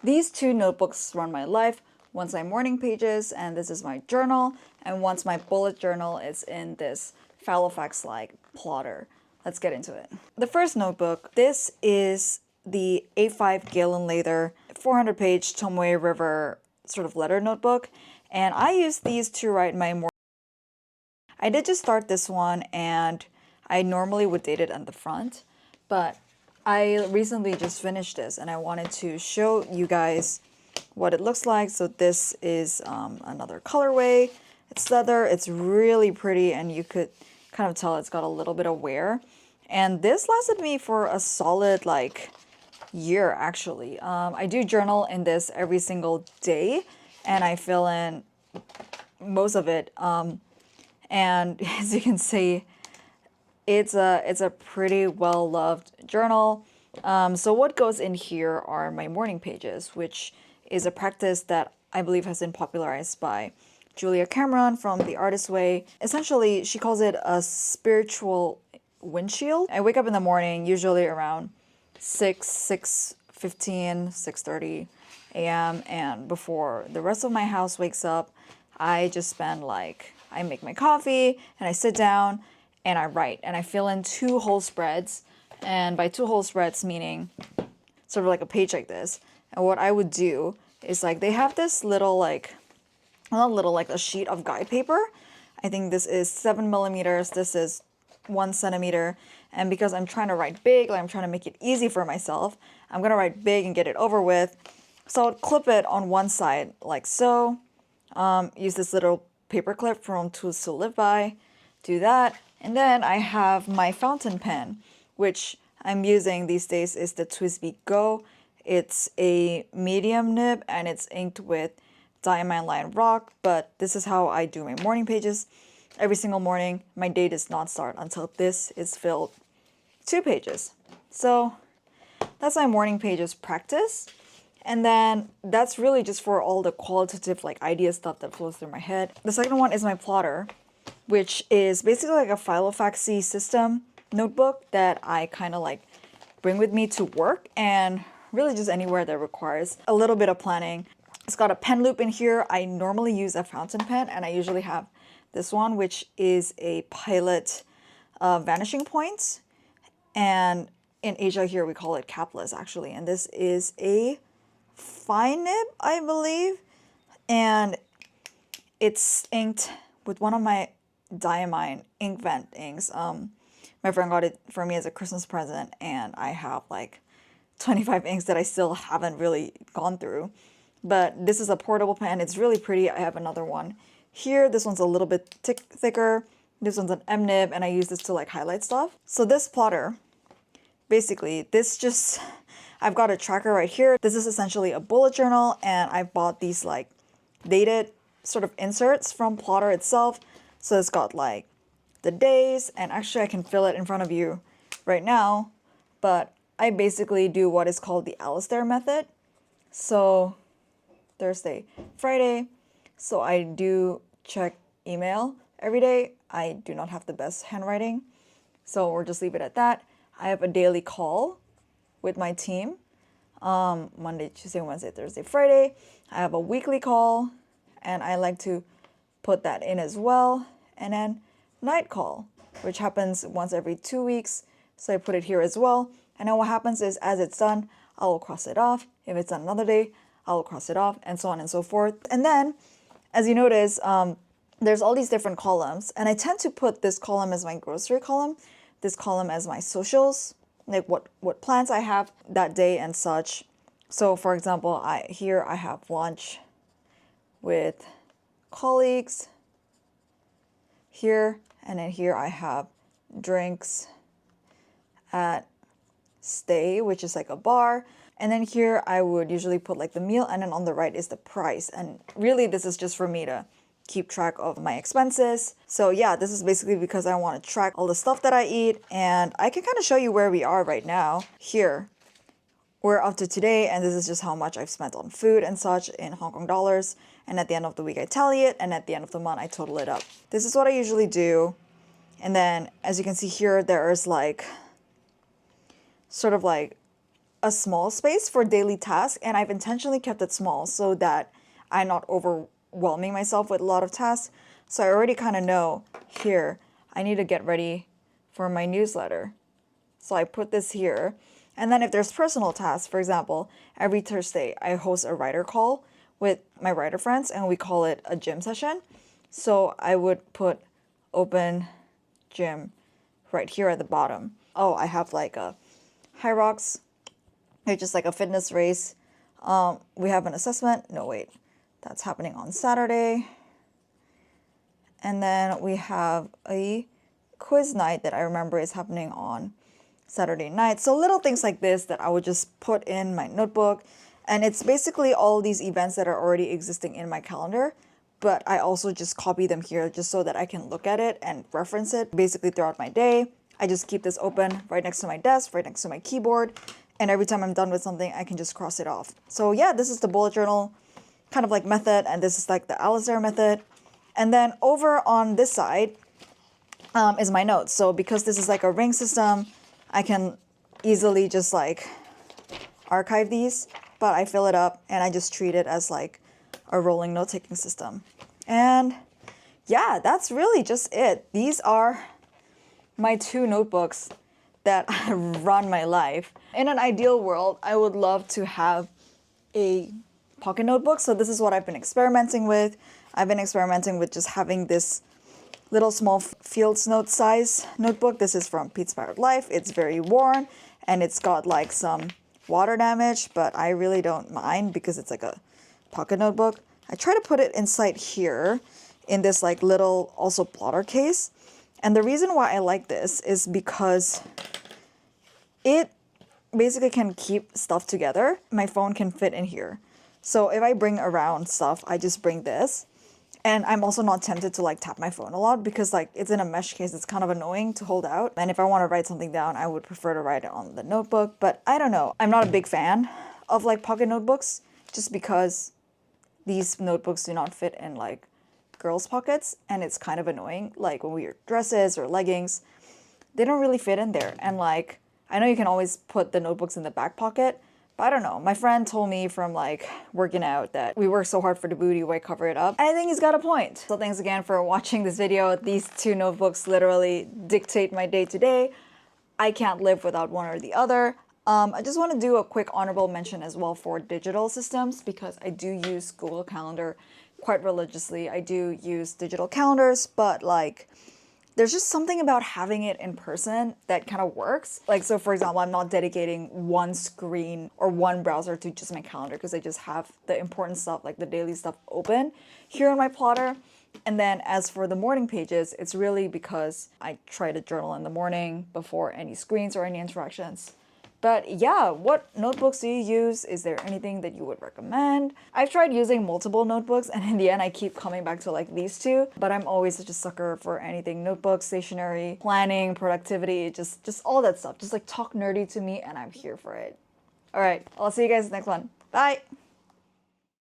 These two notebooks run my life. One's my morning pages, and this is my journal, and once my bullet journal is in this Filofax-like plotter. Let's get into it. The first notebook, this is the A5 Galen Leather 400-page Tomoe River sort of letter notebook, and I use these to write my morning. I did just start this one, and I normally would date it on the front, but I recently just finished this and I wanted to show you guys what it looks like. So this is another colorway. It's leather, it's really pretty, and you could kind of tell it's got a little bit of wear. And this lasted me for a solid like year actually. I do journal in this every single day and I fill in most of it. And as you can see, it's a pretty well-loved journal. So what goes in here are my morning pages, which is a practice that I believe has been popularized by Julia Cameron from The Artist's Way. Essentially, she calls it a spiritual windshield. I wake up in the morning, usually around 6:15, 6:30 a.m. And before the rest of my house wakes up, I just spend like, I make my coffee and I sit down and I write and I fill in 2 whole spreads. And by 2 whole spreads, meaning sort of like a page like this. And what I would do is like, they have this little like, not little, like a sheet of guide paper. I think this is 7 millimeters. This is 1 centimeter. And because I'm trying to write big, like I'm trying to make it easy for myself, I'm gonna write big and get it over with. So I'll clip it on one side like so. Use this little paper clip from Tools to Live By. Do that. And then I have my fountain pen, which I'm using these days is the TWSBI Go. It's a medium nib and it's inked with Diamond Line Rock, but this is how I do my morning pages. Every single morning, my day does not start until this is filled 2 pages. So that's my morning pages practice. And then that's really just for all the qualitative like idea stuff that flows through my head. The second one is my plotter, which is basically like a Filofaxy system notebook that I kind of like bring with me to work and really just anywhere that requires a little bit of planning. It's got a pen loop in here. I normally use a fountain pen and I usually have this one, which is a Pilot Vanishing Points. And in Asia here, we call it capless actually. And this is a fine nib, I believe. And it's inked with one of my Diamine Inkvent inks. My friend got it for me as a Christmas present, and I have like 25 inks that I still haven't really gone through. But this is a portable pen. It's really pretty. I have another one here. This one's a little bit thicker. This one's an M nib, and I use this to like highlight stuff. So this plotter, basically, I've got a tracker right here. This is essentially a bullet journal, and I bought these like dated sort of inserts from Plotter itself. So it's got like the days, and actually I can fill it in front of you right now, but I basically do what is called the Alistair method. So Thursday, Friday, so I do check email every day. I do not have the best handwriting, so we'll just leave it at that. I have a daily call with my team, Monday, Tuesday, Wednesday, Thursday, Friday. I have a weekly call, and I like to put that in as well. And then night call, which happens once every 2 weeks. So I put it here as well. And then what happens is as it's done, I will cross it off. If it's done another day, I will cross it off, and so on and so forth. And then, as you notice, there's all these different columns. And I tend to put this column as my grocery column, this column as my socials, like what plans I have that day and such. So for example, here I have lunch with colleagues here, and then here I have drinks at Stay, which is like a bar. And then here I would usually put like the meal, and then on the right is the price. And really this is just for me to keep track of my expenses. So yeah, this is basically because I want to track all the stuff that I eat, and I can kind of show you where we are right now. Here, we're up to today, and this is just how much I've spent on food and such in Hong Kong dollars. And at the end of the week, I tally it, and at the end of the month, I total it up. This is what I usually do. And then, as you can see here, there is like, sort of like a small space for daily tasks, and I've intentionally kept it small so that I'm not overwhelming myself with a lot of tasks. So I already kind of know here, I need to get ready for my newsletter. So I put this here. And then if there's personal tasks, for example, every Thursday I host a writer call with my writer friends and we call it a gym session. So I would put open gym right here at the bottom. Oh, I have like a High Rocks, it's just like a fitness race. We have an assessment. No, wait, that's happening on Saturday. And then we have a quiz night that I remember is happening on Saturday night. So little things like this that I would just put in my notebook. And it's basically all these events that are already existing in my calendar, but I also just copy them here just so that I can look at it and reference it basically throughout my day. I just keep this open right next to my desk, right next to my keyboard. And every time I'm done with something, I can just cross it off. So yeah, this is the bullet journal kind of like method. And this is like the Alistair method. And then over on this side is my notes. So because this is like a ring system, I can easily just like archive these, but I fill it up and I just treat it as like a rolling note-taking system. And yeah, that's really just it. These are my 2 notebooks that run my life. In an ideal world, I would love to have a pocket notebook. So this is what I've been experimenting with. I've been experimenting with just having this little small Fields Note size notebook. This is from Pete's-Pirate Life. It's very worn and it's got like some water damage, but I really don't mind because it's like a pocket notebook. I try to put it inside here in this like little also plotter case. And the reason why I like this is because it basically can keep stuff together. My phone can fit in here. So if I bring around stuff, I just bring this. And I'm also not tempted to like tap my phone a lot because like it's in a mesh case. It's kind of annoying to hold out. And if I want to write something down, I would prefer to write it on the notebook. But I don't know. I'm not a big fan of like pocket notebooks just because these notebooks do not fit in like girls' pockets. And it's kind of annoying. Like when we wear dresses or leggings, they don't really fit in there. And like, I know you can always put the notebooks in the back pocket, but I don't know. My friend told me from like working out that we work so hard for the booty, why cover it up? And I think he's got a point. So thanks again for watching this video. These 2 notebooks literally dictate my day to day. I can't live without one or the other. I just want to do a quick honorable mention as well for digital systems because I do use Google Calendar quite religiously. I do use digital calendars, but like there's just something about having it in person that kind of works. Like, so for example, I'm not dedicating one screen or one browser to just my calendar because I just have the important stuff, like the daily stuff open here in my plotter. And then as for the morning pages, it's really because I try to journal in the morning before any screens or any interactions. But yeah, what notebooks do you use? Is there anything that you would recommend? I've tried using multiple notebooks and in the end I keep coming back to like these 2, but I'm always such a sucker for anything notebook, stationery, planning, productivity, just all that stuff. Just like talk nerdy to me and I'm here for it. All right, I'll see you guys next one. Bye.